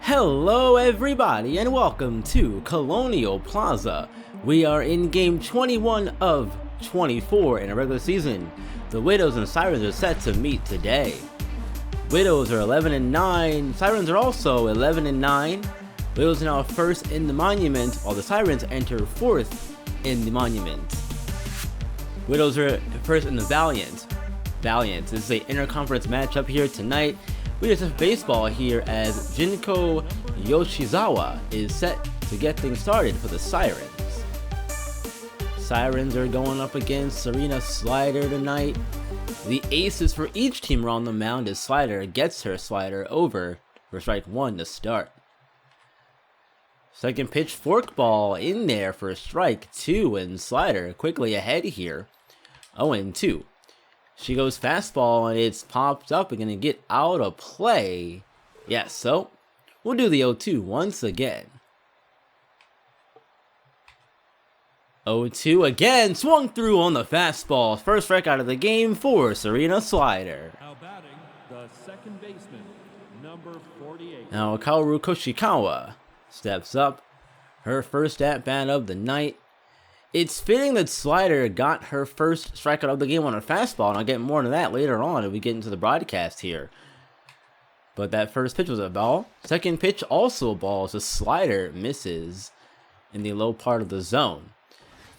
Hello everybody and welcome to Colonial Plaza. We are in game 21 of 24 in a regular season. The Widows and Sirens are set to meet today. Widows are 11-9, Sirens are also 11-9. Widows are now first in the Monument, while the Sirens enter fourth in the Monument. Widows are first in the Valiant. This is an interconference matchup here tonight. We just have baseball here as Jinko Yoshizawa is set to get things started for the Sirens. Sirens are going up against Serena Slider tonight. The aces for each team are on the mound as Slider gets her slider over for strike one to start. Second pitch forkball in there for strike two, and Slider quickly ahead here, 0-2. She goes fastball and it's popped up and gonna get out of play. Yes, so we'll do the 0-2 once again. 0-2 again, swung through on the fastball. First strike out of the game for Serena Slider. Now batting, the second baseman, number 48. Now Kaoru Koshikawa steps up, her first at-bat of the night. It's fitting that Slider got her first strikeout of the game on a fastball, and I'll get more into that later on as we get into the broadcast here. But that first pitch was a ball. Second pitch also a ball as the Slider misses in the low part of the zone.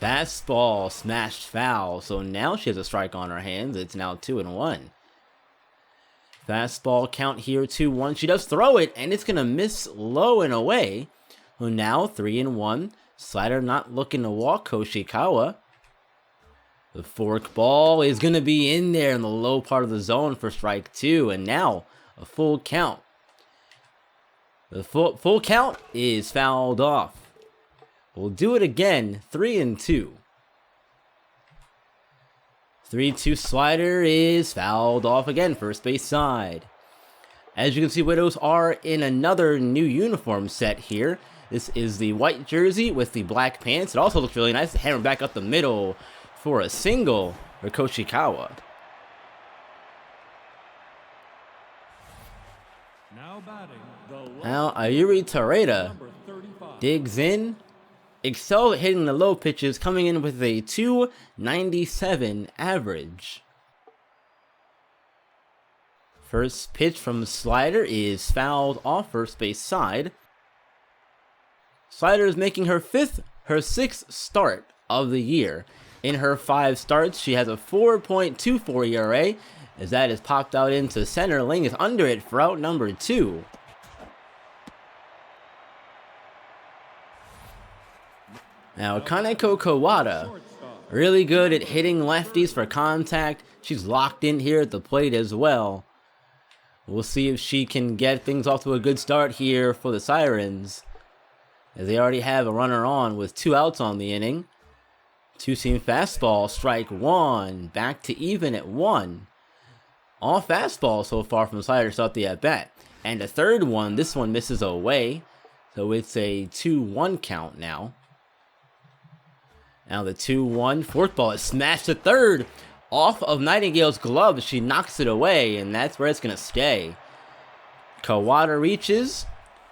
Fastball smashed foul, so now she has a strike on her hands. It's now 2-1. Fastball count here 2-1. She does throw it, and it's going to miss low and away. So now 3-1. Slider not looking to walk Koshikawa. The fork ball is going to be in there in the low part of the zone for strike two, and now a full count. The full count is fouled off. We'll do it again, 3-2. 3-2 Slider is fouled off again, first base side. As you can see, Widows are in another new uniform set here. This is the white jersey with the black pants. It also looks really nice. Hammer back up the middle for a single for Koshikawa. Now batting, Now Ayuri Tareda digs in. Excels at hitting the low pitches, coming in with a 297 average. First pitch from Slider is fouled off first base side. Slider is making her sixth start of the year. In her 5 starts, she has a 4.24 ERA, as that is popped out into center. Ling is under it for out number 2. Now, Kaneko Kawada, really good at hitting lefties for contact. She's locked in here at the plate as well. We'll see if she can get things off to a good start here for the Sirens, as they already have a runner on with 2 outs on the inning. Two-seam fastball, strike one, back to even at 1. All fastball so far from Slider start the at-bat. And a third one, this one misses away, so it's a 2-1 count now. Now the 2-1 fourth ball is smashed to third off of Nightingale's glove. She knocks it away, and that's where it's going to stay. Kawada reaches.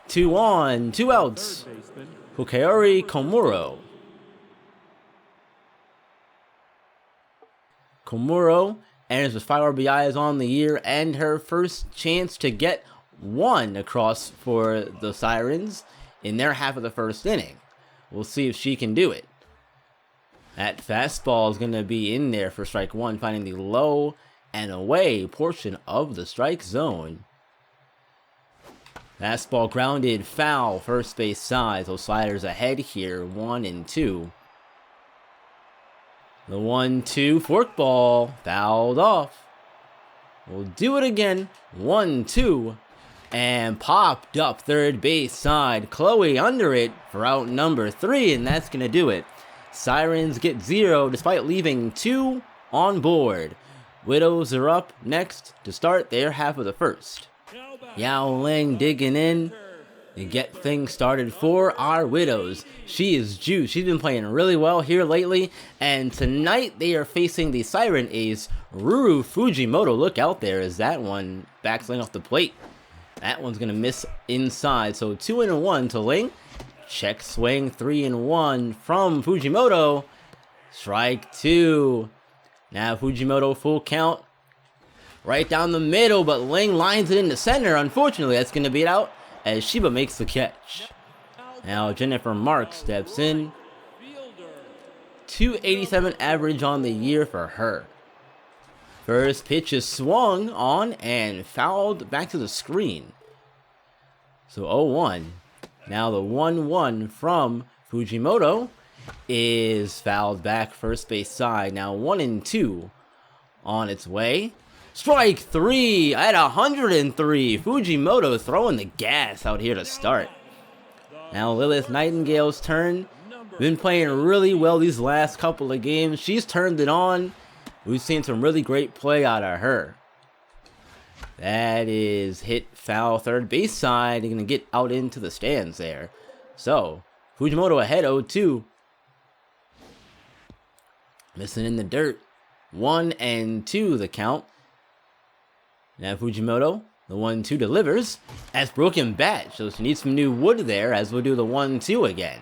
2 on, 2 outs. Hukaori Komuro. Komuro enters with 5 RBIs on the year and her first chance to get 1 across for the Sirens in their half of the first inning. We'll see if she can do it. That fastball is going to be in there for strike one, finding the low and away portion of the strike zone. Fastball grounded foul, first base side, so Slider's ahead here, 1-2. The 1-2 forkball fouled off. We'll do it again, 1-2, and popped up third base side. Chloe under it for out number 3, and that's going to do it. Sirens get 0 despite leaving 2 on board. Widows are up next to start their half of the first. Yao Ling digging in to get things started for our Widows. She is juiced. She's been playing really well here lately, and tonight they are facing the Siren ace, Ruru Fujimoto. Look out there as that one backswing off the plate. That one's going to miss inside. So 2-1 to Ling. Check swing, 3-1 from Fujimoto. Strike 2. Now Fujimoto full count. Right down the middle, but Ling lines it in the center. Unfortunately, that's going to be out as Shiba makes the catch. Now Jennifer Marks steps in. 287 average on the year for her. First pitch is swung on and fouled back to the screen. So 0-1. Now the 1-1 from Fujimoto is fouled back first base side. Now 1-2 on its way. Strike 3 at 103. Fujimoto throwing the gas out here to start. Now Lilith Nightingale's turn. Been playing really well these last couple of games. She's turned it on. We've seen some really great play out of her. That is hit foul third base side. They're going to get out into the stands there. So, Fujimoto ahead 0-2. Missing in the dirt. 1-2 the count. Now Fujimoto, the 1-2 delivers. That's broken bat, so she needs some new wood there as we'll do the 1-2 again.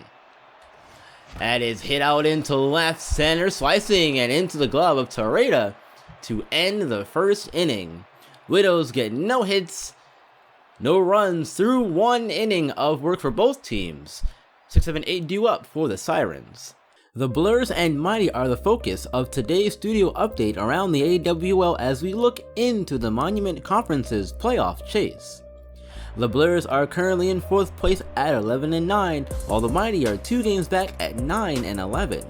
That is hit out into left center, slicing and into the glove of Tereda to end the first inning. Widows get no hits, no runs through 1 inning of work for both teams. 6, 7, 8 due up for the Sirens. The Blurs and Mighty are the focus of today's studio update around the AWL as we look into the Monument Conference's playoff chase. The Blurs are currently in 4th place at 11-9, while the Mighty are 2 games back at 9-11.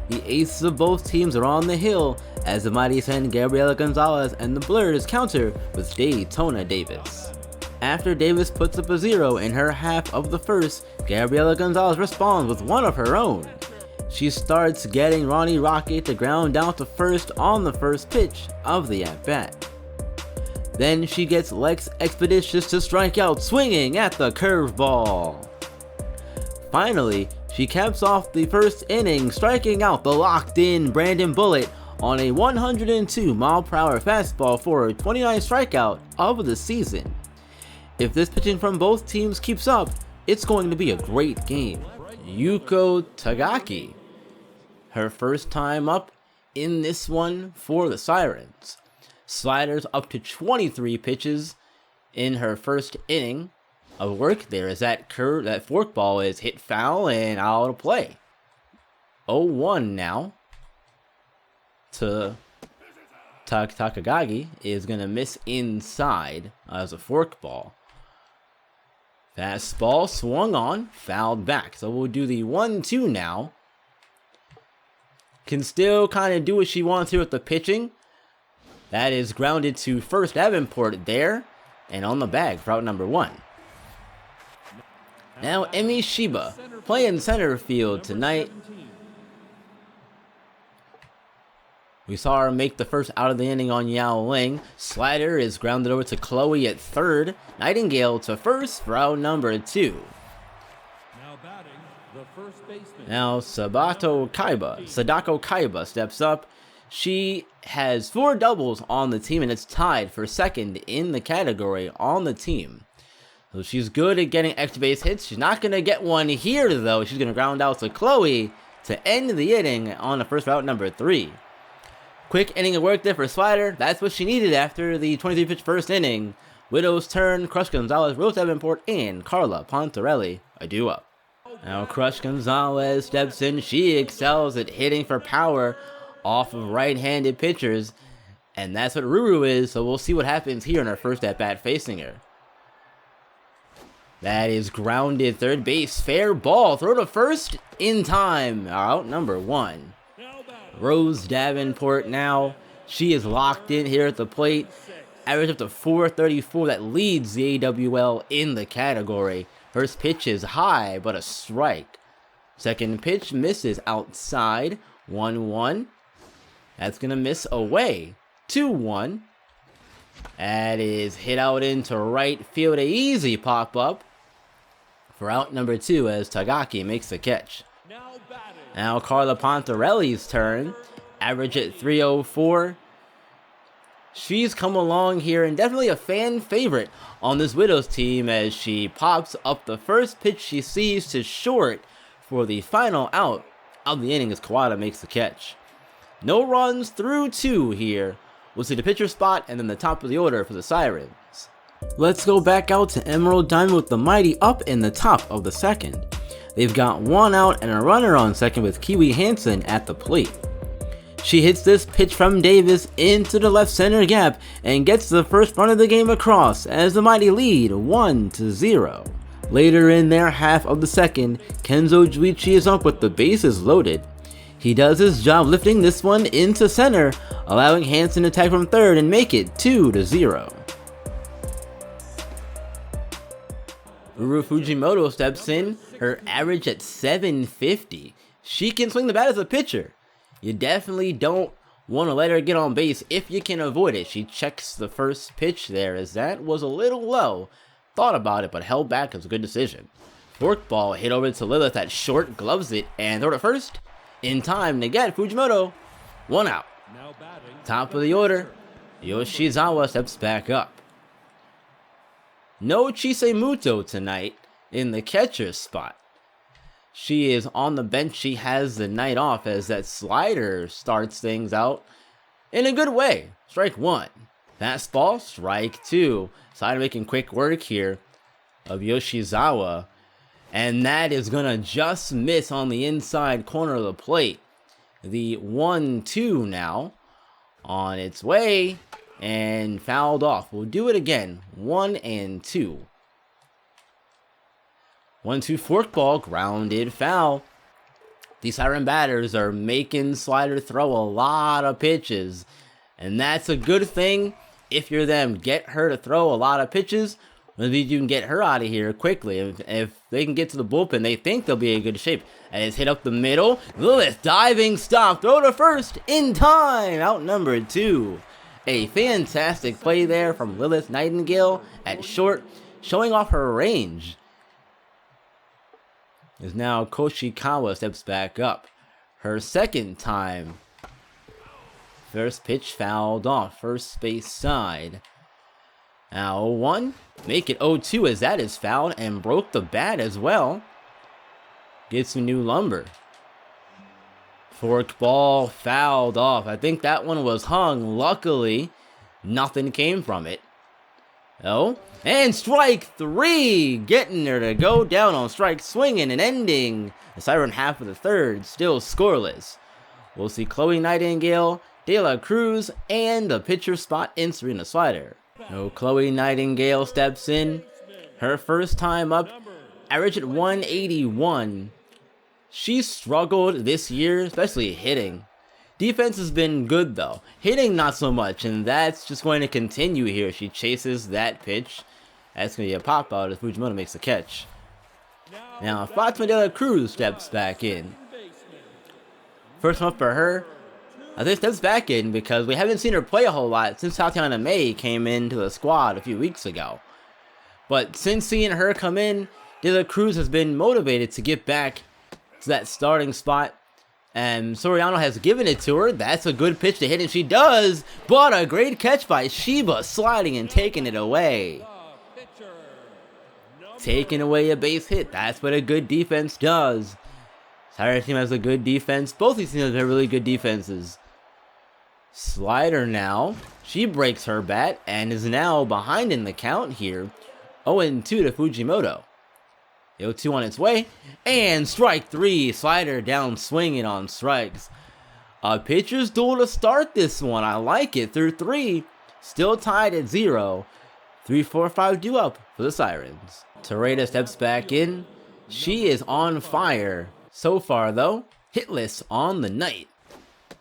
The aces of both teams are on the hill as the Mighty send Gabriela Gonzalez and the Blurs counter with Daytona Davis. After Davis puts up a 0 in her half of the first, Gabriela Gonzalez responds with one of her own. She starts getting Ronnie Rocket to ground out to first on the first pitch of the at-bat. Then she gets Lex Expeditious to strike out swinging at the curveball. Finally, she caps off the first inning striking out the locked-in Brandon Bullitt on a 102-mile-per-hour fastball for her 29th strikeout of the season. If this pitching from both teams keeps up, it's going to be a great game. Yuko Tagaki, her first time up in this one for the Sirens. Sliders up to 23 pitches in her first inning of work there as that forkball is hit foul and out of play. 0-1 now to Takagagi is going to miss inside as a forkball. Fastball swung on, fouled back. So we'll do the 1-2 now. Can still kind of do what she wants here with the pitching. That is grounded to first Davenport there. And on the bag for out number 1. Now Emi Shiba playing center field tonight. We saw her make the first out of the inning on Yao Ling. Slider is grounded over to Chloe at third. Nightingale to first for out number 2. Now batting, the first baseman. Now Sadako Kaiba steps up. She has 4 doubles on the team and it's tied for second in the category on the team. So she's good at getting extra base hits. She's not going to get one here though. She's going to ground out to Chloe to end the inning on the first route number 3. Quick inning of work there for Slider. That's what she needed after the 23-pitch first inning. Widow's turn, Crush Gonzalez, Rose Davenport, and Carla Pontarelli are due up. Now Crush Gonzalez steps in. She excels at hitting for power off of right-handed pitchers. And that's what Ruru is, so we'll see what happens here in her first at-bat facing her. That is grounded third base. Fair ball. Throw to first in time. Out number 1. Rose Davenport now. She is locked in here at the plate. Average up to 434. That leads the AWL in the category. First pitch is high, but a strike. Second pitch misses outside. 1-1. That's going to miss away. 2-1. That is hit out into right field. A easy pop-up for out number 2 as Tagaki makes the catch. Now Carla Pontarelli's turn. Average at 304. She's come along here and definitely a fan favorite on this Widows team as she pops up the first pitch she sees to short for the final out of the inning as Kawada makes the catch. No runs through 2 here. We'll see the pitcher spot and then the top of the order for the Sirens. Let's go back out to Emerald Diamond with the Mighty up in the top of the second. They've got 1 out and a runner on second with Kiwi Hansen at the plate. She hits this pitch from Davis into the left center gap and gets the first run of the game across as the Mighty lead 1-0. Later in their half of the second, Kenzo Juichi is up with the bases loaded. He does his job lifting this one into center, allowing Hansen to tag from third and make it 2-0. Uru Fujimoto steps in, her average at 750. She can swing the bat as a pitcher. You definitely don't want to let her get on base if you can avoid it. She checks the first pitch there as that was a little low. Thought about it but held back. It was a good decision. Forkball hit over to Lilith at short, gloves it, and throw to first in time to get Fujimoto 1 out. Top of the order, Yoshizawa steps back up. No Chisemuto tonight in the catcher's spot. She is on the bench. She has the night off as that slider starts things out in a good way. Strike 1. Fastball, strike 2. Slider making quick work here of Yoshizawa. And that is going to just miss on the inside corner of the plate. The 1-2 now on its way and fouled off. We'll do it again. 1-2. 1-2 forkball, grounded foul. These Siren batters are making Slider throw a lot of pitches. And that's a good thing if you're them. Get her to throw a lot of pitches. Maybe you can get her out of here quickly. If they can get to the bullpen, they think they'll be in good shape. And it's hit up the middle. Lilith diving stop. Throw to first in time. Outnumbered 2. A fantastic play there from Lilith Nightingale at short, showing off her range. As now Koshikawa steps back up. Her second time. First pitch fouled off. First base side. Now 0-1. Make it 0-2 as that is fouled and broke the bat as well. Gets some new lumber. Forked ball fouled off. I think that one was hung. Luckily, nothing came from it. Oh, and strike 3, getting her to go down on strike, swinging and ending the Siren half of the third, still scoreless. We'll see Chloe Nightingale, De La Cruz, and the pitcher spot in Serena Slider. No, Chloe Nightingale steps in, her first time up, average at 181. She struggled this year, especially hitting. Defense has been good though. Hitting not so much, and that's just going to continue here. She chases that pitch. That's going to be a pop out as Fujimoto makes the catch. Now Fatima De La Cruz steps back in. First one up for her. I think steps back in because we haven't seen her play a whole lot since Tatiana May came into the squad a few weeks ago. But since seeing her come in, De La Cruz has been motivated to get back to that starting spot. And Soriano has given it to her. That's a good pitch to hit, and she does. But a great catch by Shiba, sliding and taking it away. Taking away a base hit. That's what a good defense does. Siren team has a good defense. Both these teams have really good defenses. Slider now. She breaks her bat and is now behind in the count here. 0-2 to Fujimoto. 0-2 on its way, and strike 3. Slider down swinging on strikes. A pitcher's duel to start this one. I like it. Through 3, still tied at 0. 3-4-5 due up for the Sirens. Tereda steps back in. She is on fire. So far though, hitless on the night.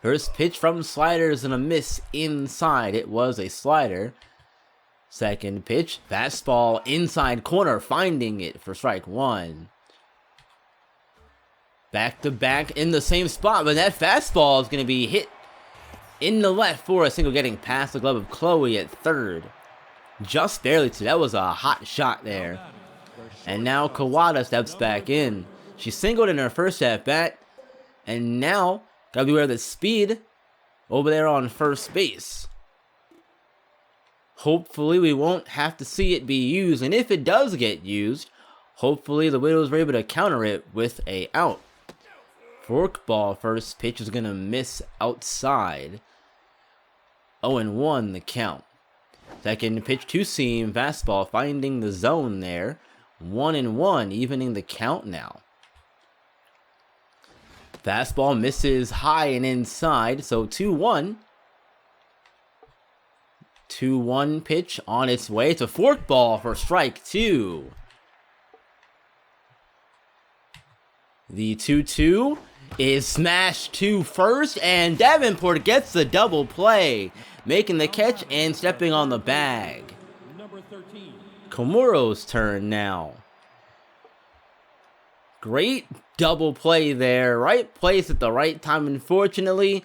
First pitch from Slider is a miss inside. It was a slider. Second pitch, fastball inside corner, finding it for strike 1. Back to back in the same spot, but that fastball is going to be hit in the left for a single, getting past the glove of Chloe at third. Just barely too. That was a hot shot there. And now Kawada steps back in. She singled in her first at bat, and now gotta beware of the speed over there on first base. Hopefully we won't have to see it be used, and if it does get used, hopefully the Widows were able to counter it with a out. Forkball, first pitch is going to miss outside. 0-1 the count. Second pitch to seam, fastball finding the zone there. 1-1, evening the count now. Fastball misses high and inside, so 2-1. 2-1 pitch on its way to forkball for strike 2. The 2-2 is smashed to first, and Davenport gets the double play, making the catch and stepping on the bag. Number 13. Komuro's turn now. Great double play there. Right place at the right time. Unfortunately,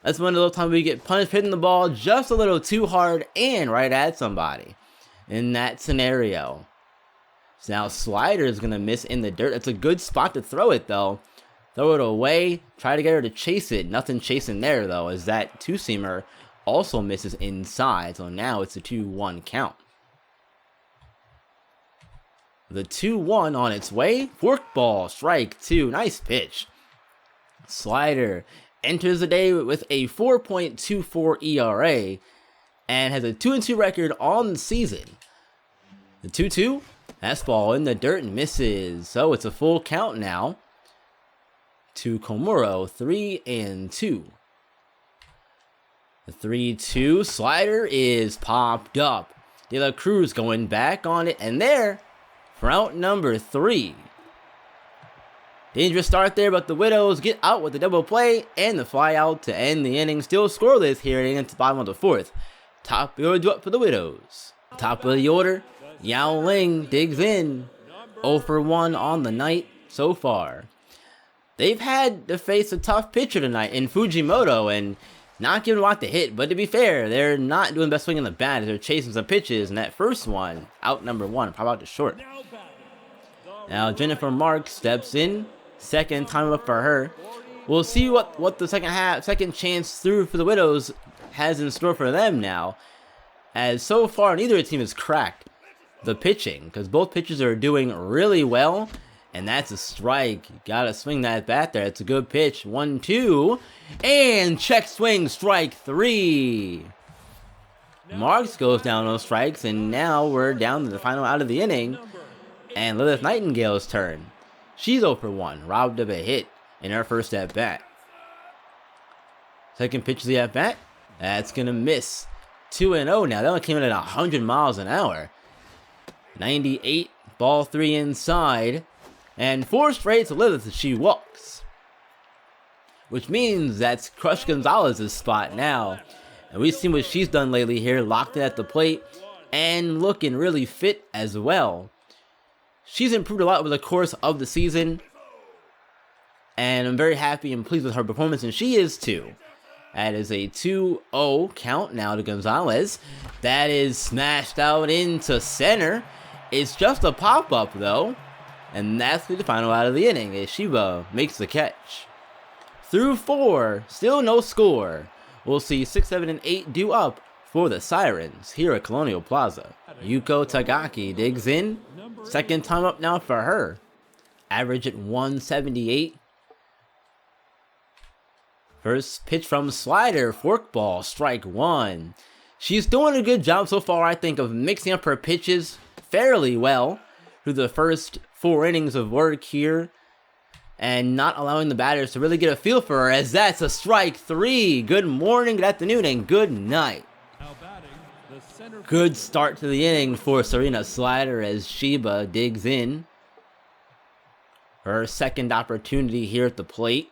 that's one of those times we get punished hitting the ball just a little too hard and right at somebody in that scenario. So now slider is going to miss in the dirt. It's a good spot to throw it though. Throw it away. Try to get her to chase it. Nothing chasing there though, as that two-seamer also misses inside. So now it's a 2-1 count. The 2-1 on its way. Forkball, strike 2. Nice pitch. Slider enters the day with a 4.24 ERA and has a 2-2 record on the season. The 2-2, fastball in the dirt and misses. So it's a full count now to Komuro, 3-2. The 3-2 slider is popped up. De La Cruz going back on it, and there for out number 3. Dangerous start there, but the Widows get out with the double play and the fly out to end the inning. Still scoreless here into the bottom of the 4th. Top of the order up for the Widows. Top of the order, Yao Ling digs in. 0 for 1 on the night so far. They've had to face a tough pitcher tonight in Fujimoto and not giving a lot to hit, but to be fair, they're not doing the best swing in the bat as they're chasing some pitches, and that first one, out number 1, probably out to short. Now Jennifer Marks steps in, second time up for her. We'll see what the second chance through for the Widows has in store for them now, as so far neither team has cracked the pitching, because both pitchers are doing really well. And that's a strike. You gotta swing that bat there. It's a good pitch. 1-2. And check swing, strike 3. Marks goes down those strikes. And now we're down to the final out of the inning. And Lilith Nightingale's turn. She's 0 for 1. Robbed of a hit in her first at bat. Second pitch of the at bat. That's gonna miss. 2-0 now. That one came in at 100 miles an hour. 98. Ball 3 inside. And 4 straight to Lilith as she walks. Which means that's Crush Gonzalez's spot now. And we've seen what she's done lately here. Locked it at the plate. And looking really fit as well. She's improved a lot over the course of the season. And I'm very happy and pleased with her performance. And she is too. That is a 2-0 count now to Gonzalez. That is smashed out into center. It's just a pop-up though. And that's the final out of the inning as Shiba makes the catch. Through 4, still no score. We'll see 6, 7, and 8 due up for the Sirens here at Colonial Plaza. Yuko Tagaki digs in. Second time up now for her. Average at 178. First pitch from slider, forkball, strike 1. She's doing a good job so far, I think, of mixing up her pitches fairly well through the first 4 innings of work here, and not allowing the batters to really get a feel for her, as that's a strike 3. Good morning, good afternoon, and good night. Good start to the inning for Serena Slider as Shiba digs in. Her second opportunity here at the plate.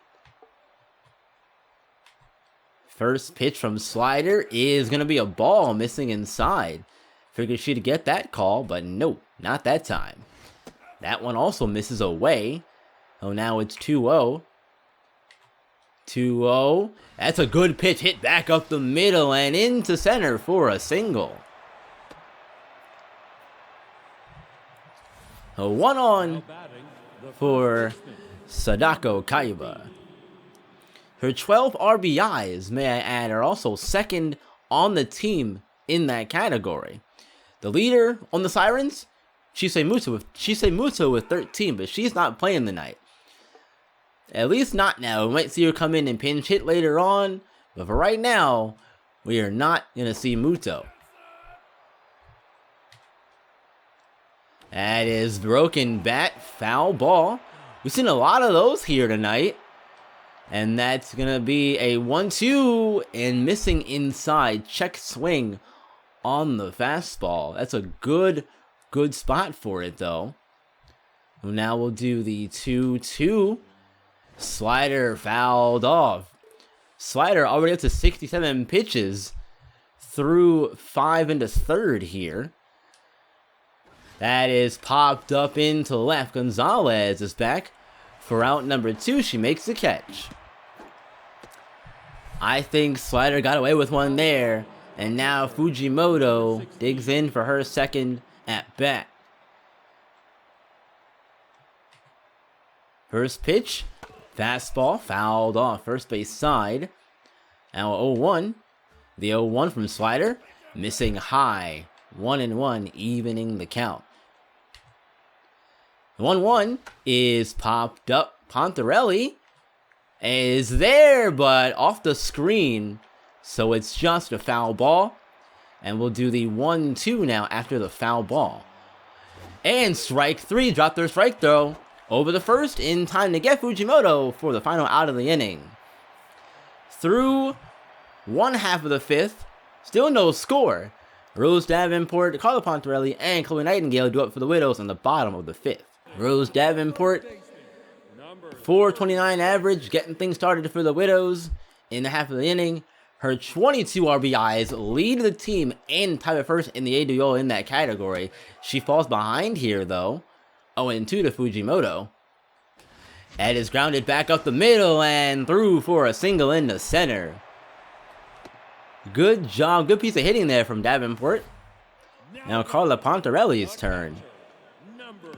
First pitch from Slider is going to be a ball missing inside. Figured she'd get that call, but nope, not that time. That one also misses away. Oh, now it's 2-0. 2-0. That's a good pitch, hit back up the middle and into center for a single. A 1 on for Sadako Kaiba. Her 12 RBIs, may I add, are also second on the team in that category. The leader on the Sirens, Muto with 13, but she's not playing tonight. At least not now. We might see her come in and pinch hit later on, but for right now, we are not going to see Muto. That is broken bat, foul ball. We've seen a lot of those here tonight. And that's going to be a 1-2 and missing inside. Check swing on the fastball. That's a good spot for it, though. Now we'll do the 2-2. Slider fouled off. Slider already up to 67 pitches through 5 into third here. That is popped up into left. Gonzalez is back for out number 2. She makes the catch. I think Slider got away with one there. And now Fujimoto digs in for her second at bat. First pitch, fastball, fouled off first base side. Now 0-1. The 0-1 from Slider, missing high. 1-1, evening the count. The 1-1 is popped up. Pontarelli is there, but off the screen. So it's just a foul ball. And we'll do the 1-2 now after the foul ball. And strike 3, drop their strike throw over the first in time to get Fujimoto for the final out of the inning. Through one half of the fifth, still no score. Rose Davenport, Carla Pontarelli, and Chloe Nightingale do up for the Widows on the bottom of the fifth. Rose Davenport, 429 average, getting things started for the Widows in the half of the inning. Her 22 RBIs lead the team and tie at first in the AWO in that category. She falls behind here, though. 0-2 to Fujimoto. Ed is grounded back up the middle and through for a single into center. Good job. Good piece of hitting there from Davenport. Now Carla Pontarelli's turn.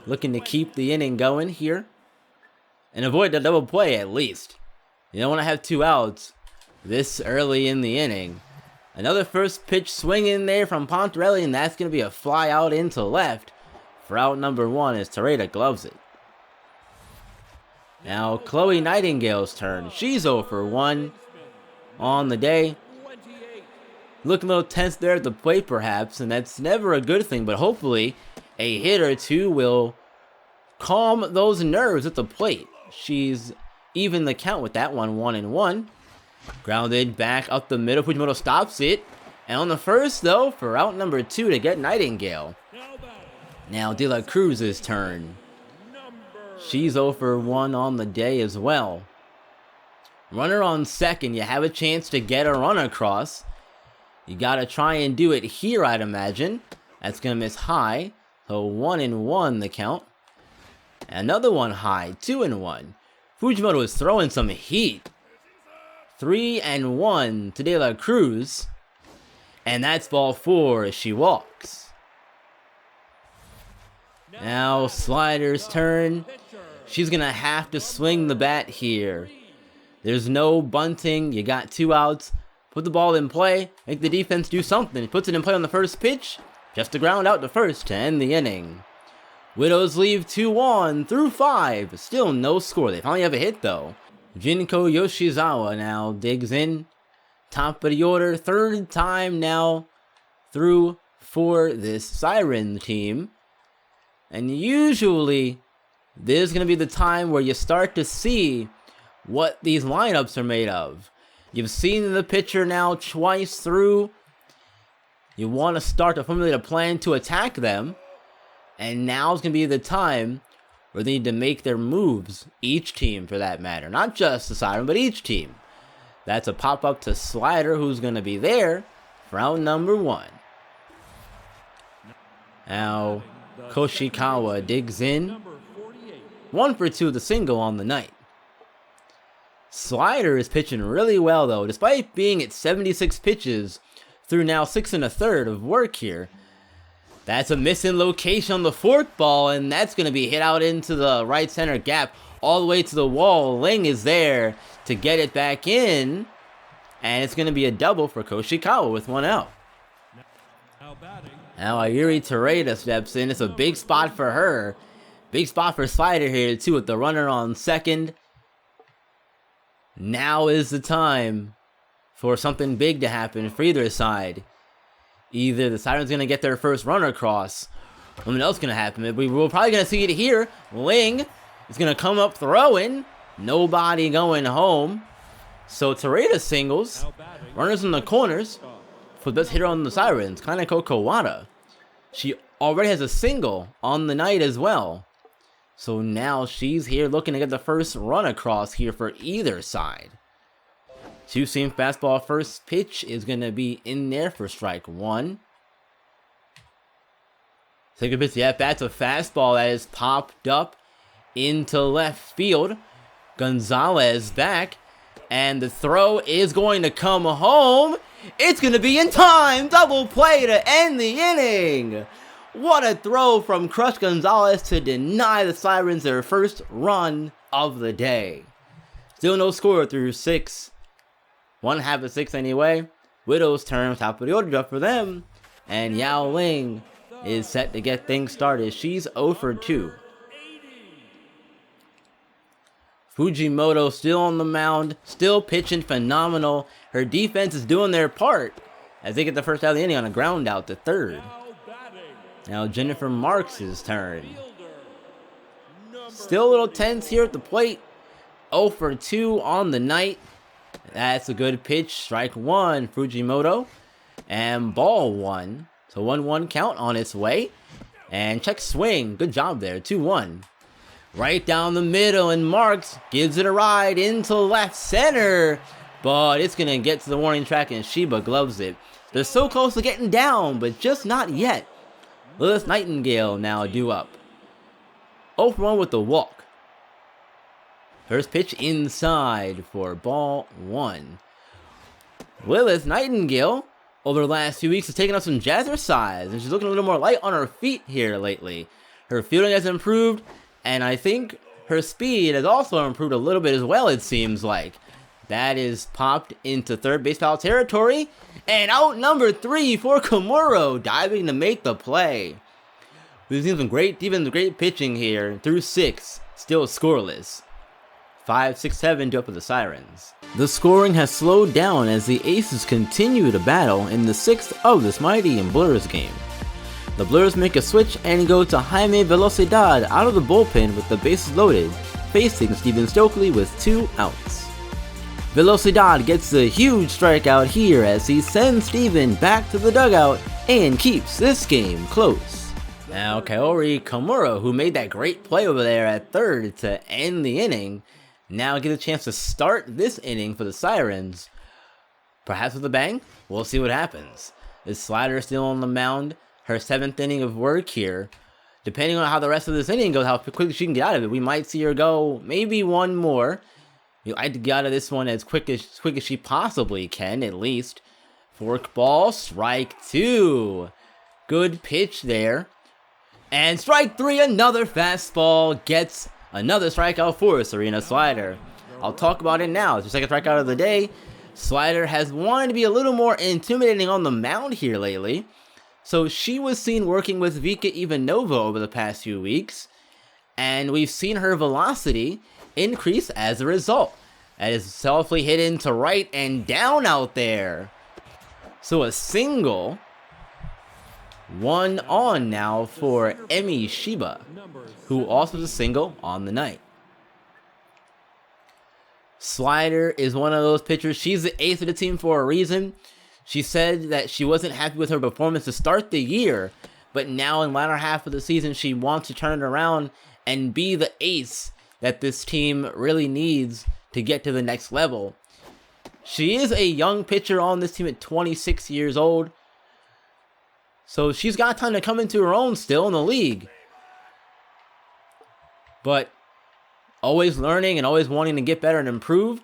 Looking to keep the inning going here. And avoid the double play at least. You don't want to have 2 outs this early in the inning. Another first pitch swing in there from Pontarelli, and that's going to be a fly out into left. For out number 1 as Tereda gloves it. Now Chloe Nightingale's turn. She's 0 for 1 on the day. Looking a little tense there at the plate perhaps, and that's never a good thing, but hopefully a hit or two will calm those nerves at the plate. She's even the count with that one, 1-1. Grounded back up the middle. Fujimoto stops it. And on the first, though, for out number 2 to get Nightingale. Now De La Cruz's turn. She's 0 for 1 on the day as well. Runner on second. You have a chance to get a run across. You got to try and do it here, I'd imagine. That's going to miss high. So 1-1 the count. Another one high. 2-1. Fujimoto is throwing some heat. 3-1 to De La Cruz. And that's ball 4 as she walks. Now Slider's turn. She's going to have to swing the bat here. There's no bunting. You got 2 outs. Put the ball in play. Make the defense do something. Puts it in play on the first pitch. Just to ground out the first to end the inning. Widows leave 2-1 through 5. Still no score. They finally have a hit though. Jinko Yoshizawa now digs in. Top of the order. Third time now through for this Siren team. And usually this is going to be the time where you start to see what these lineups are made of. You've seen the pitcher now twice through. You want to start to formulate a plan to attack them. And now's going to be the time where they need to make their moves. Each team, for that matter. Not just the Siren, but each team. That's a pop-up to Slider, who's going to be there for round number 1. Now, Koshikawa digs in. 1 for 2 the single on the night. Slider is pitching really well, though. Despite being at 76 pitches through now 6 1/3 of work here. That's a missing location on the fork ball, and that's going to be hit out into the right center gap all the way to the wall. Ling is there to get it back in, and it's going to be a double for Koshikawa with 1 out. Now batting. Now Ayuri Tereda steps in. It's a big spot for her. Big spot for Slider here too with the runner on second. Now is the time for something big to happen for either side. Either the Sirens going to get their first run across, something else going to happen. We're probably going to see it here. Ling is going to come up throwing. Nobody going home. So Tereda singles. Runners in the corners for the best hitter on the Sirens, Kaneko Kawada. She already has a single on the night as well. So now she's here looking to get the first run across here for either side. Two-seam fastball first pitch is going to be in there for strike one. Second pitch, yeah, that's a fastball that is popped up into left field. Gonzalez back, and the throw is going to come home. It's going to be in time. Double play to end the inning. What a throw from Crush Gonzalez to deny the Sirens their first run of the day. Still no score through 6. 1/2 of 6 anyway. Widow's turn, top of the order for them. And Yao Ling is set to get things started. She's 0 for 2. Fujimoto still on the mound, still pitching phenomenal. Her defense is doing their part as they get the first out of the inning on a ground out to third. Now Jennifer Marks' turn. Still a little tense here at the plate. 0 for 2 on the night. That's a good pitch. Strike one, Fujimoto. And ball one. So 1-1 count on its way. And check swing. Good job there. 2-1. Right down the middle, and Marks gives it a ride into left center. But it's going to get to the warning track, and Shiba gloves it. They're so close to getting down, but just not yet. Lilith Nightingale now due up. 0 for 1 with the walk. First pitch inside for ball one. Lilith Nightingale, over the last few weeks, has taken up some jazzercise, and she's looking a little more light on her feet here lately. Her fielding has improved, and I think her speed has also improved a little bit as well, it seems like. That is popped into third base foul territory. And out number 3 for Komuro, diving to make the play. We've seen some great defense, great pitching here through 6, still scoreless. 5, 6, 7 up for the Sirens. The scoring has slowed down as the Aces continue to battle in the 6th of this Mighty and Blurs game. The Blurs make a switch and go to Jaime Velocidad out of the bullpen with the bases loaded, facing Stephen Stokely with 2 outs. Velocidad gets a huge strikeout here as he sends Steven back to the dugout and keeps this game close. Now Kaori Komuro, who made that great play over there at third to end the inning, now gets a chance to start this inning for the Sirens. Perhaps with a bang? We'll see what happens. This Slider still on the mound, her 7th inning of work here. Depending on how the rest of this inning goes, how quickly she can get out of it, we might see her go maybe one more. You'd like to get out of this one as quick as she possibly can, at least. Fork ball, strike 2. Good pitch there. And strike 3, another fastball gets another strikeout for Serena Slider. I'll talk about it now. It's her 2nd strikeout of the day. Slider has wanted to be a little more intimidating on the mound here lately. So she was seen working with Vika Ivanova over the past few weeks. And we've seen her velocity increase as a result. That is softly hit into right and down out there. So a single. 1 on now for Emi Shiba, who also has a single on the night. Slider is one of those pitchers. She's the ace of the team for a reason. She said that she wasn't happy with her performance to start the year, but now in the latter half of the season, she wants to turn it around and be the ace that this team really needs to get to the next level. She is a young pitcher on this team at 26 years old, so she's got time to come into her own still in the league. But always learning and always wanting to get better and improve,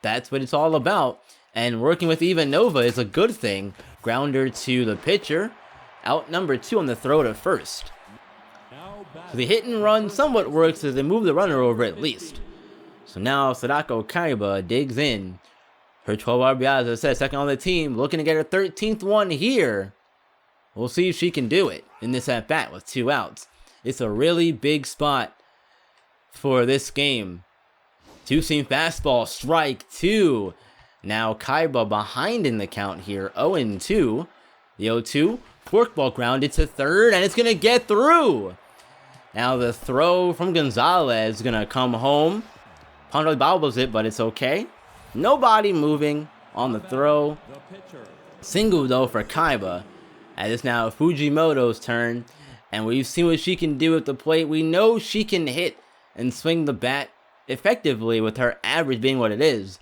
that's what it's all about. And working with Ivanova is a good thing. Grounder to the pitcher. Out number 2 on the throw to first. So the hit and run somewhat works as they move the runner over at least. So now Sadako Kaiba digs in. Her 12 RBIs, as I said, 2nd on the team. Looking to get her 13th one here. We'll see if she can do it in this at-bat with 2 outs. It's a really big spot for this game. Two-seam fastball, strike 2. Now Kaiba behind in the count here, 0-2. The 0-2, forkball grounded to third, and it's going to get through. Now the throw from Gonzalez is going to come home. Ponderelli bobbles it, but it's okay. Nobody moving on the throw. Single though for Kaiba. As it's now Fujimoto's turn. And we've seen what she can do at the plate. We know she can hit and swing the bat effectively with her average being what it is.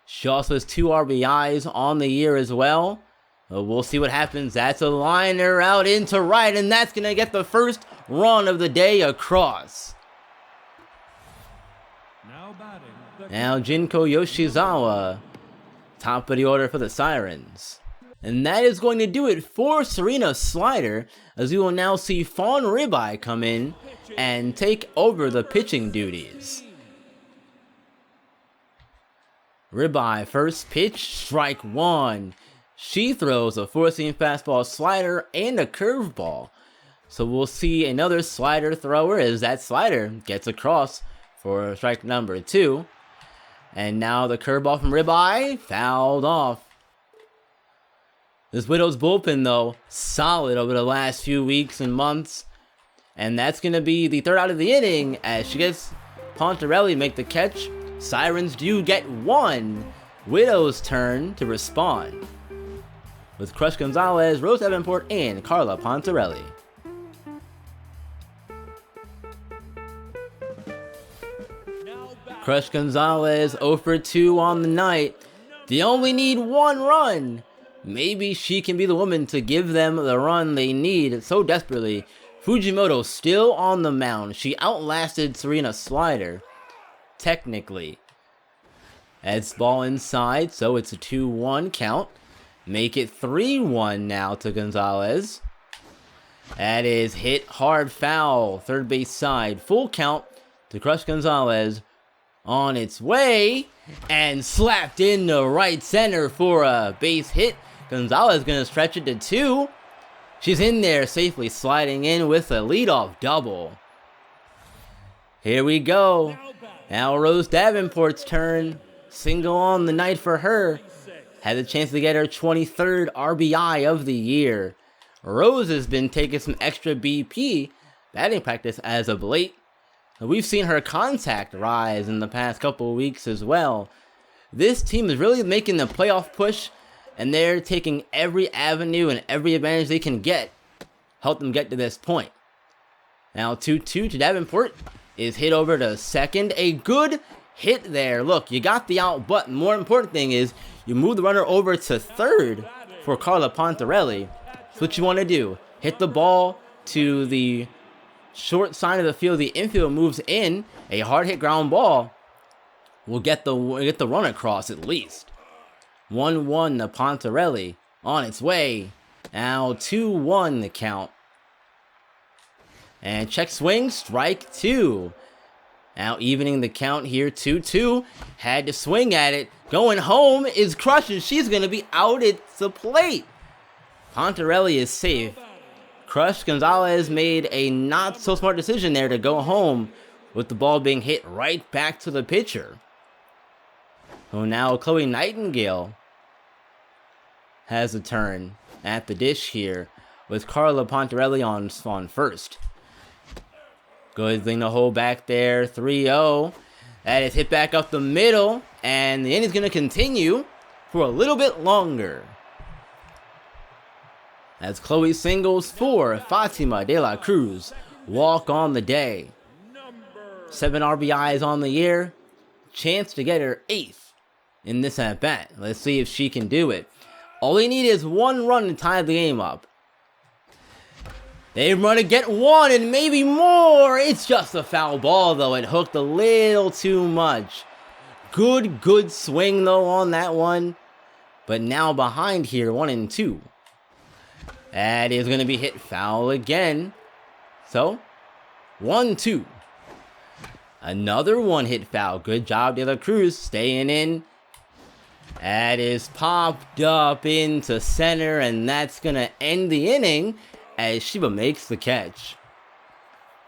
She also has 2 RBIs on the year as well. We'll see what happens. That's a liner out into right, and that's going to get the first run of the day across. Now Jinko Yoshizawa, top of the order for the Sirens. And that is going to do it for Serena Slider, as we will now see Fawn Ribeye come in and take over the pitching duties. Ribeye, first pitch, strike 1. She throws a 4-seam fastball, slider, and a curveball. So we'll see another slider thrower as that slider gets across for strike number 2. And now the curveball from Ribeye, fouled off. This Widow's bullpen, though, solid over the last few weeks and months. And that's going to be the 3rd out of the inning as she gets Pontarelli make the catch. Sirens do get 1. Widow's turn to respond, with Crush Gonzalez, Rose Davenport, and Carla Pontarelli. Crush Gonzalez 0 for 2 on the night. They only need 1 run. Maybe she can be the woman to give them the run they need so desperately. Fujimoto still on the mound. She outlasted Serena Slider, technically. As ball inside, so it's a 2-1 count. Make it 3-1 now to Gonzalez. That is hit hard foul, third base side. Full count to Crush Gonzalez. On its way and slapped into right center for a base hit. Gonzalez gonna stretch it to 2. She's in there safely, sliding in with a leadoff double. Here we go. Now Rose Davenport's turn. Single on the night for her. Had the chance to get her 23rd RBI of the year. Rose has been taking some extra BP batting practice as of late. We've seen her contact rise in the past couple of weeks as well. This team is really making the playoff push, and they're taking every avenue and every advantage they can get, help them get to this point. Now 2-2 to Davenport is hit over to second. A good hit there. Look, you got the out, but the more important thing is you move the runner over to third for Carla Pontarelli. That's what you want to do. Hit the ball to the short side of the field. The infield moves in. A hard hit ground ball will get the run across at least. 1-1 to Pontarelli on its way. Now 2-1 the count. And check swing, strike 2. Now evening the count here, 2-2. Had to swing at it. Going home is Crush, and she's going to be out at the plate. Pontarelli is safe. Crush Gonzalez made a not so smart decision there to go home with the ball being hit right back to the pitcher. So now Chloe Nightingale has a turn at the dish here with Carla Pontarelli on first. Good thing to hold back there, 3-0. That is hit back up the middle, and the inning's going to continue for a little bit longer. As Chloe singles for Fatima de la Cruz, walk on the day. 7 RBIs on the year, chance to get her 8th in this at-bat. Let's see if she can do it. All they need is 1 run to tie the game up. They run to get 1 and maybe more. It's just a foul ball, though. It hooked a little too much. Good swing, though, on that one. But now behind here, 1-2. That is going to be hit foul again. So, 1-2. Another 1 hit foul. Good job, De La Cruz, staying in. That is popped up into center, and that's going to end the inning as Shiba makes the catch.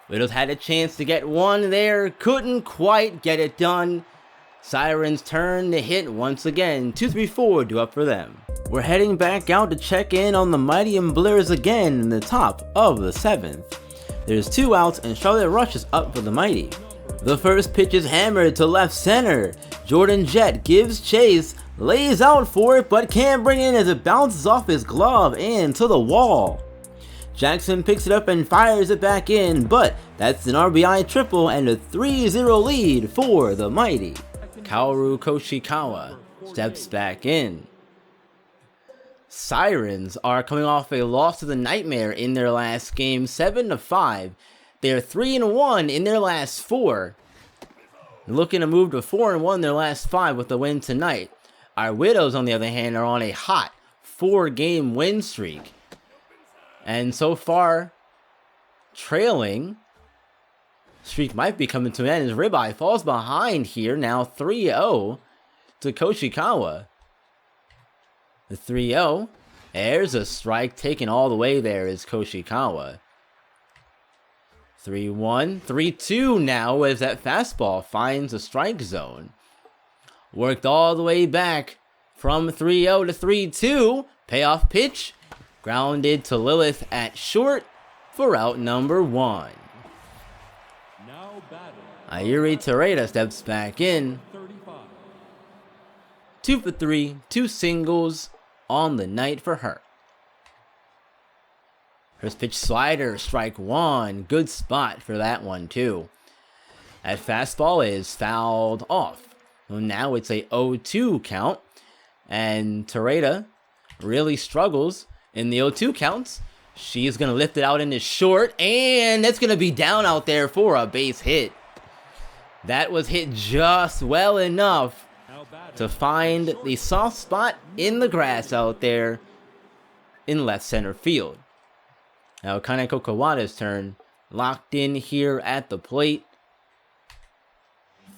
Widows had a chance to get one there, couldn't quite get it done. Sirens turn to hit once again, 2-3-4 due up for them. We're heading back out to check in on the Mighty and Blurs again in the top of the 7th. There's 2 outs and Charlotte Rush is up for the Mighty. The first pitch is hammered to left center. Jordan Jett gives chase, lays out for it, but can't bring it in as it bounces off his glove and to the wall. Jackson picks it up and fires it back in, but that's an RBI triple and a 3-0 lead for the Mighty. Kaoru Koshikawa steps back in. Sirens are coming off a loss to the Nightmare in their last game, 7-5. They're 3-1 in their last 4. Looking to move to 4-1 in their last 5 with the win tonight. Our Widows, on the other hand, are on a hot 4-game win streak. And so far, trailing, streak might be coming to an end as Ribeye falls behind here, now 3-0 to Koshikawa. The 3-0, there's a strike taken all the way there is Koshikawa. 3-1, 3-2 now as that fastball finds a strike zone. Worked all the way back from 3-0 to 3-2, payoff pitch, grounded to Lilith at short for out number 1. Ayuri Tereda steps back in. 2 for 3, 2 singles on the night for her. First pitch slider, strike 1. Good spot for that one too. That fastball is fouled off. Well, now it's a 0-2 count. And Tereda really struggles in the 0-2 counts. She's going to lift it out into short. And that's going to be down out there for a base hit. That was hit just well enough to find the soft spot in the grass out there in left center field. Now Kaneko Kawada's turn, locked in here at the plate.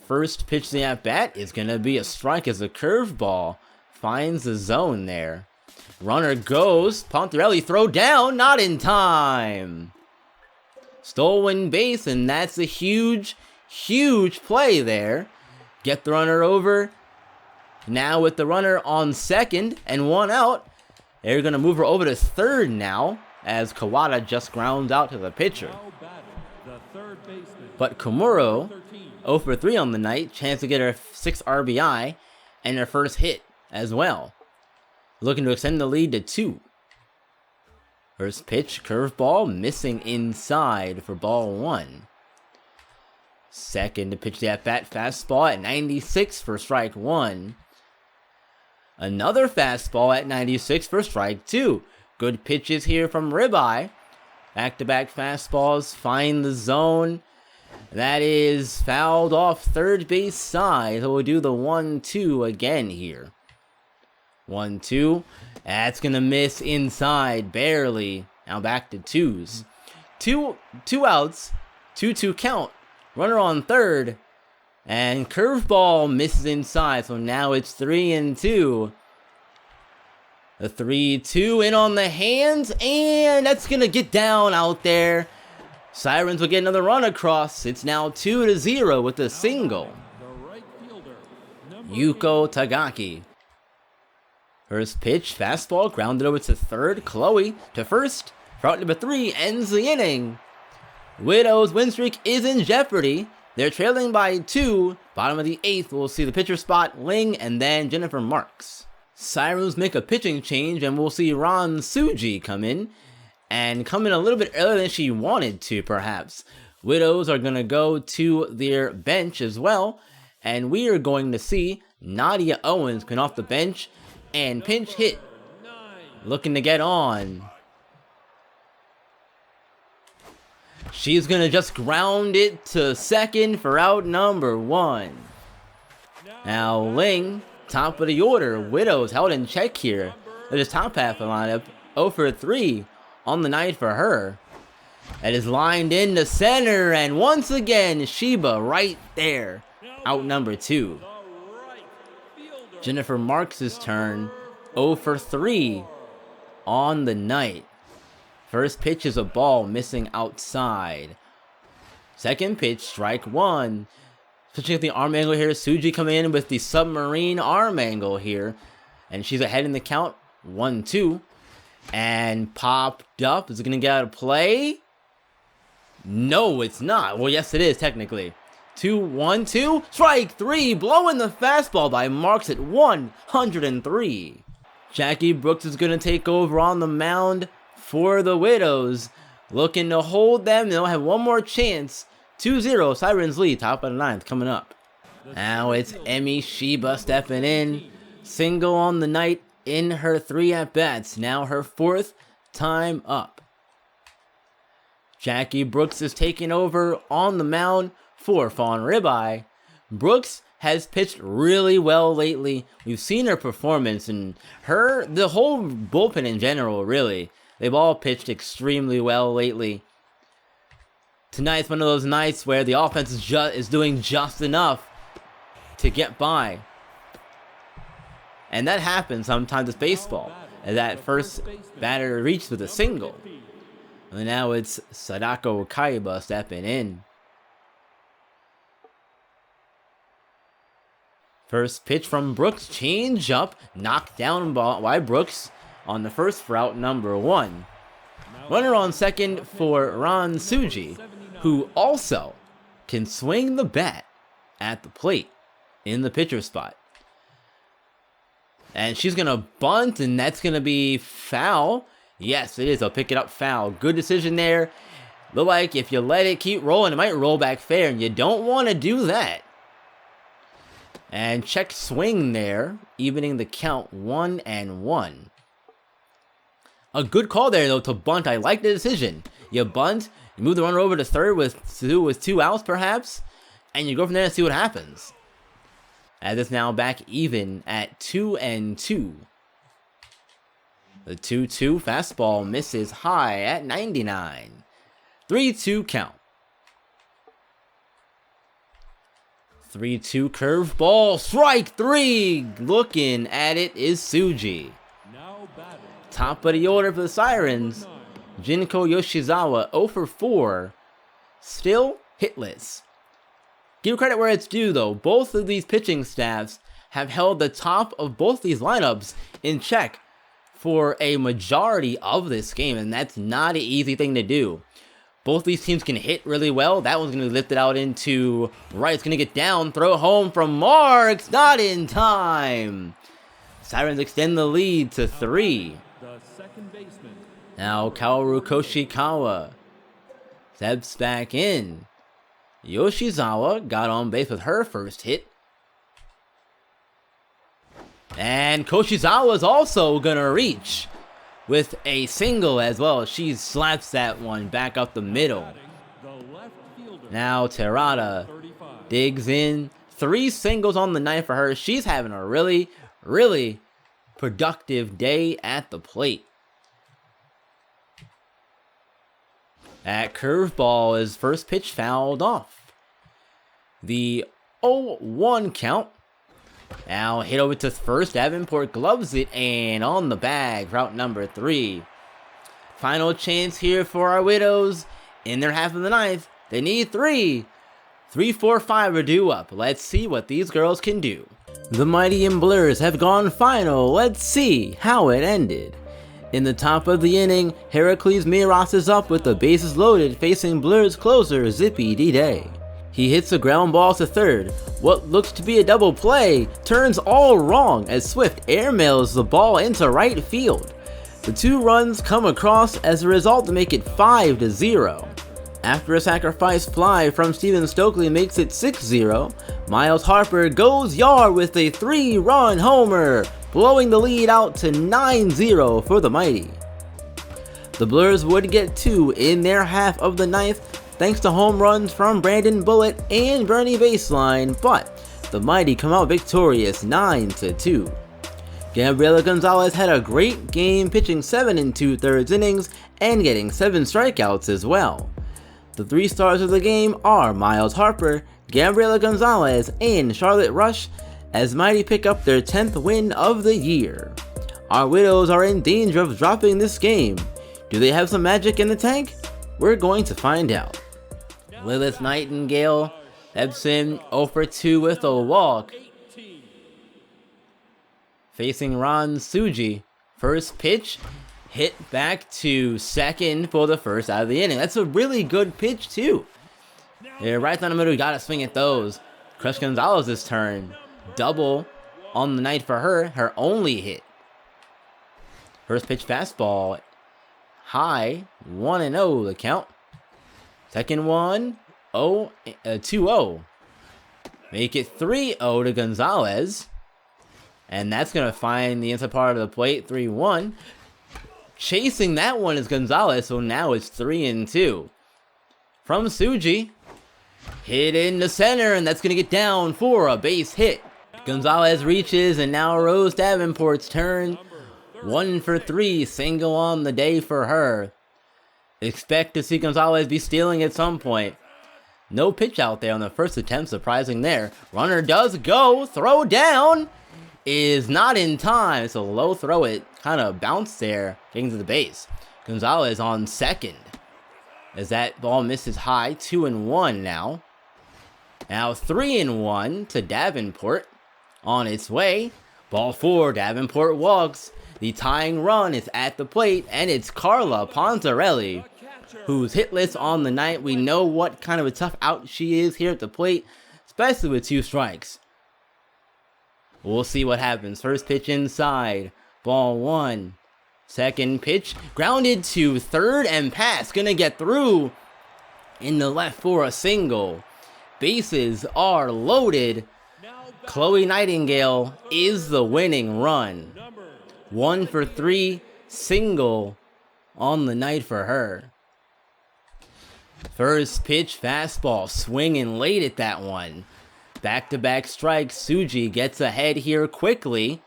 First pitch to the at-bat is going to be a strike as a curveball finds the zone there. Runner goes, Pontarelli throw down, not in time. Stolen base, and that's a huge play there. Get the runner over. Now with the runner on second and 1 out, they're going to move her over to third now as Kawada just grounds out to the pitcher. But Komuro, 0 for 3 on the night, chance to get her 6th RBI and her first hit as well. Looking to extend the lead to 2. First pitch, curveball, missing inside for ball 1. Second pitch, the at-bat, fastball at 96 for strike 1. Another fastball at 96 for strike 2. Good pitches here from Ribeye. Back-to-back fastballs find the zone. That is fouled off third base side. So we'll do the 1-2 again here. 1-2. That's going to miss inside, barely. Now back to 2s. Two outs, 2-2 count. Runner on third. And curveball misses inside, so now it's 3-2. The 3-2 in on the hands, and that's going to get down out there. Sirens will get another run across. It's now 2-0 with a single. Yuko Tagaki. First pitch, fastball, grounded over to third. Chloe to first. For out number 3 ends the inning. Widows' win streak is in jeopardy. They're trailing by 2. Bottom of the 8th, we'll see the pitcher spot, Ling, and then Jennifer Marks. Sirens make a pitching change, and we'll see Ron Suji come in. And come in a little bit earlier than she wanted to, perhaps. Widows are going to go to their bench as well. And we are going to see Nadia Owens come off the bench and pinch hit. Looking to get on. She's going to just ground it to second for out number 1. Now Ling, top of the order. Widows held in check here. That is top half of the lineup. 0 for 3 on the night for her. That is lined into center. And once again, Shiba right there. Out number 2. Jennifer Marks' turn. 0 for 3 on the night. First pitch is a ball missing outside. Second pitch, strike 1. Switching at the arm angle here, Suji coming in with the submarine arm angle here. And she's ahead in the count, 1-2. And popped up. Is it going to get out of play? No, it's not. Well, yes, it is, technically. 2-1-2. Strike 3. Blowing the fastball by Marks at 103. Jackie Brooks is going to take over on the mound for the Widows. Looking to hold them. They'll have one more chance. 2-0. Sirens lead. Top of the ninth coming up. Now it's Emi Shiba stepping in. Single on the night in her 3 at-bats. Now her 4th time up. Jackie Brooks is taking over on the mound for Fawn Ribeye. Brooks has pitched really well lately. We've seen her performance and the whole bullpen in general, really. They've all pitched extremely well lately. Tonight's one of those nights where the offense is doing just enough to get by. And that happens sometimes with baseball. As that first batter reached with a single. And now it's Sadako Kaiba stepping in. First pitch from Brooks, change up, knocked down by Brooks on the first route, number 1. Runner on second for Ron Suji, who also can swing the bat at the plate in the pitcher spot. And she's going to bunt, and that's going to be foul. Yes, it is. I'll pick it up foul. Good decision there. Look like if you let it keep rolling, it might roll back fair, and you don't want to do that. And check swing there, evening the count 1-1. A good call there, though, to bunt. I like the decision. You bunt, you move the runner over to third with 2 outs, perhaps, and you go from there and see what happens. As it's now back even at 2-2. The 2-2 fastball misses high at 99. 3-2 count. 3-2 curveball, strike 3. Looking at it is Suji. Top of the order for the Sirens. Jinko Yoshizawa 0 for 4. Still hitless. Give credit where it's due, though. Both of these pitching staffs have held the top of both these lineups in check for a majority of this game, and that's not an easy thing to do. Both these teams can hit really well. That one's going to be lifted out into right. It's going to get down. Throw home from Marks. Not in time. Sirens extend the lead to 3. Now Kaoru Koshikawa steps back in. Yoshizawa got on base with her first hit. And Koshizawa's also going to reach with a single as well. She slaps that one back up the middle. Now Terada digs in. 3 singles on the night for her. She's having a really, really productive day at the plate. That curveball is first pitch fouled off. The 0-1 count. Now hit over to first. Davenport gloves it and on the bag. Route number 3. Final chance here for our Widows. In their half of the ninth. They need 3. 3, 4, 5 are due up. Let's see what these girls can do. The Mighty and Blurs have gone final. Let's see how it ended. In the top of the inning, Heracles Miras is up with the bases loaded, facing Blur's closer Zippy D-Day. He hits a ground ball to third. What looks to be a double play turns all wrong as Swift airmails the ball into right field. The 2 runs come across as a result to make it 5-0. After a sacrifice fly from Steven Stokely makes it 6-0, Miles Harper goes yard with a 3-run homer, blowing the lead out to 9-0 for the Mighty. The Blurs would get 2 in their half of the ninth thanks to home runs from Brandon Bullitt and Bernie Baseline, but the Mighty come out victorious 9-2. Gabriela Gonzalez had a great game, pitching 7 2/3 innings and getting 7 strikeouts as well. The 3 stars of the game are Miles Harper, Gabriela Gonzalez, and Charlotte Rush, as Mighty pick up their 10th win of the year. Our Widows are in danger of dropping this game. Do they have some magic in the tank? We're going to find out. Lilith Nightingale steps in 0 for 2 with a walk. Facing Ron Suji. First pitch, hit back to second for the first out of the inning. That's a really good pitch too. Yeah, right down the middle, we gotta swing at those. Crush Gonzalez's turn. Double on the night for her. Her only hit. First pitch fastball. High. 1-0 the count. Second one. 2-0. Make it 3-0 to Gonzalez. And that's going to find the inside part of the plate. 3-1. Chasing that one is Gonzalez. So now it's 3-2. From Suji. Hit in the center. And that's going to get down for a base hit. Gonzalez reaches. And now Rose Davenport's turn. 1 for 3. Single on the day for her. Expect to see Gonzalez be stealing at some point. No pitch out there on the first attempt. Surprising there. Runner does go. Throw down. Is not in time. It's a low throw. It kind of bounced there, getting to the base. Gonzalez on second. As that ball misses high. 2-1 now. Now 3-1 to Davenport. On its way. Ball 4. Davenport walks. The tying run is at the plate. And it's Carla Ponzarelli, who's hitless on the night. We know what kind of a tough out she is here at the plate, especially with 2 strikes. We'll see what happens. First pitch inside. Ball 1. Second pitch. Grounded to third and pass. Gonna get through in the left for a single. Bases are loaded. Chloe Nightingale is the winning run. 1 for 3. Single on the night for her. First pitch fastball. Swinging late at that one. Back-to-back strikes. Suji gets ahead here quickly.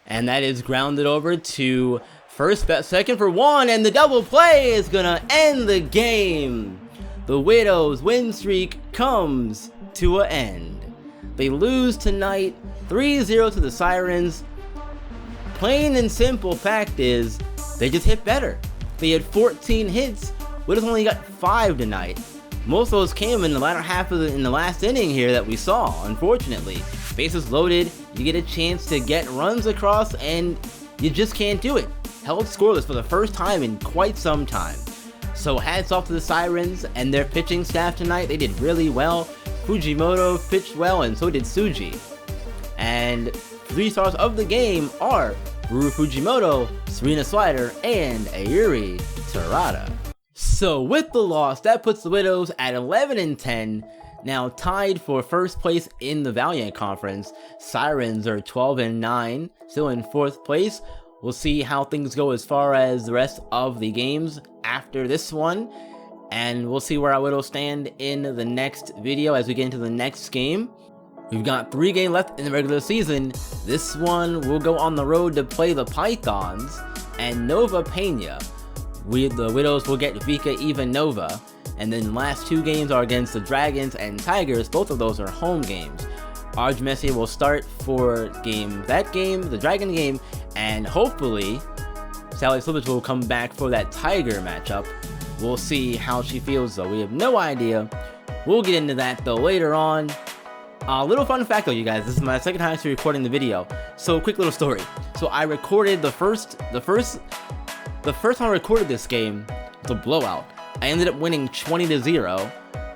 And that is grounded over to second for 1. And the double play is going to end the game. The Widows' win streak comes to an end. They lose tonight 3-0 to the Sirens. Plain and simple fact is, they just hit better. They had 14 hits. Widows only got 5 tonight. Most of those came in the latter half in the last inning here that we saw, unfortunately. Bases loaded, you get a chance to get runs across, and you just can't do it. Held scoreless for the first time in quite some time. So hats off to the Sirens and their pitching staff tonight. They did really well. Fujimoto pitched well, and so did Suji. And 3 stars of the game are Ruru Fujimoto, Serena Slider, and Ayuri Terada. So with the loss, that puts the Widows at 11-10, now tied for first place in the Valiant Conference. Sirens are 12-9, still in 4th place. We'll see how things go as far as the rest of the games after this one. And we'll see where our Widows stand in the next video as we get into the next game. We've got 3 games left in the regular season. This one will go on the road to play the Pythons and Nova Peña. The Widows will get Vika Ivanova, and then the last 2 games are against the Dragons and Tigers. Both of those are home games. Arj Messi will start for the Dragon game, and hopefully Sally Slippage will come back for that Tiger matchup. We'll see how she feels though. We have no idea. We'll get into that though later on. A little fun fact though, you guys, this is my second time recording the video. So quick little story. So I recorded the first time I recorded this game, it was a blowout. I ended up winning 20-0,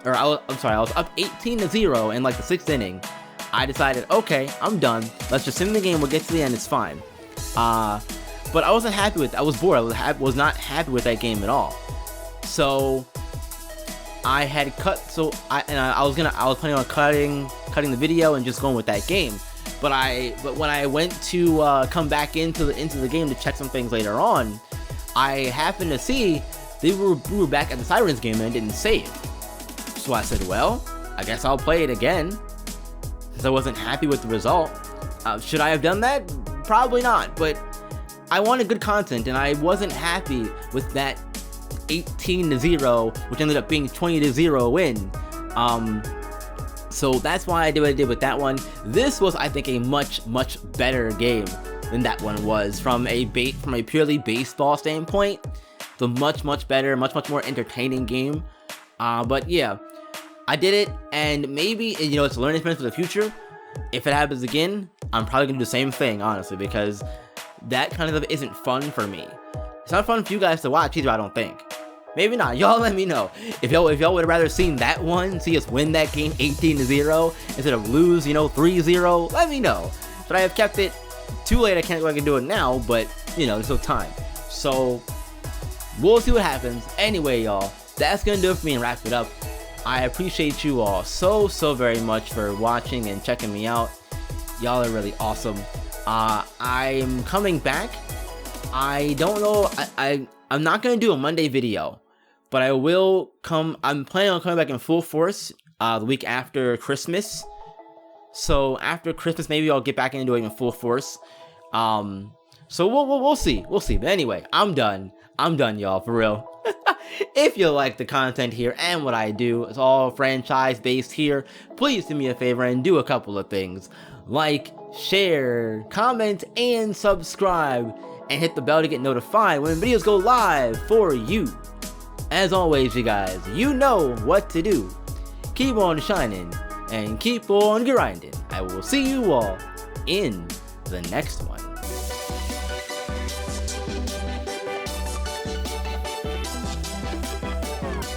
or I was up 18-0 in like the 6th inning. I decided, okay, I'm done. Let's just sim the game. We'll get to the end. It's fine. But I wasn't happy with. I was bored. I was not happy with that game at all. So I had cut. I was planning on cutting the video and just going with that game. But when I went to come back into the game to check some things later on, I happened to see we were back at the Sirens game and it didn't save. So I said, well, I guess I'll play it again, since I wasn't happy with the result. Should I have done that? Probably not, but I wanted good content and I wasn't happy with that 18-0, which ended up being 20-0 win. So that's why I did what I did with that one. This was, I think, a much better game than that one was from a purely baseball standpoint. The much better, much more entertaining game. But yeah, I did it, and maybe, you know, it's a learning experience for the future. If it happens again, I'm probably gonna do the same thing, honestly, because that kind of stuff isn't fun for me. It's not fun for you guys to watch either, I don't think. Maybe not. Y'all let me know. If y'all would have rather seen that one, see us win that game 18-0 instead of lose, you know, 3-0, let me know. But I have kept it too late. I can't go back and do it now, but, you know, there's no time. So, we'll see what happens. Anyway, y'all, that's going to do it for me and wrap it up. I appreciate you all so very much for watching and checking me out. Y'all are really awesome. I'm coming back. I don't know. I'm not going to do a Monday video, but I will come. I'm planning on coming back in full force the week after Christmas. So after Christmas, maybe I'll get back into it in full force. So we'll see. We'll see. But anyway, I'm done. I'm done, y'all, for real. If you like the content here and what I do, it's all franchise based here. Please do me a favor and do a couple of things. Like, share, comment, and subscribe. And hit the bell to get notified when videos go live for you. As always, you guys, you know what to do. Keep on shining and keep on grinding. I will see you all in the next one.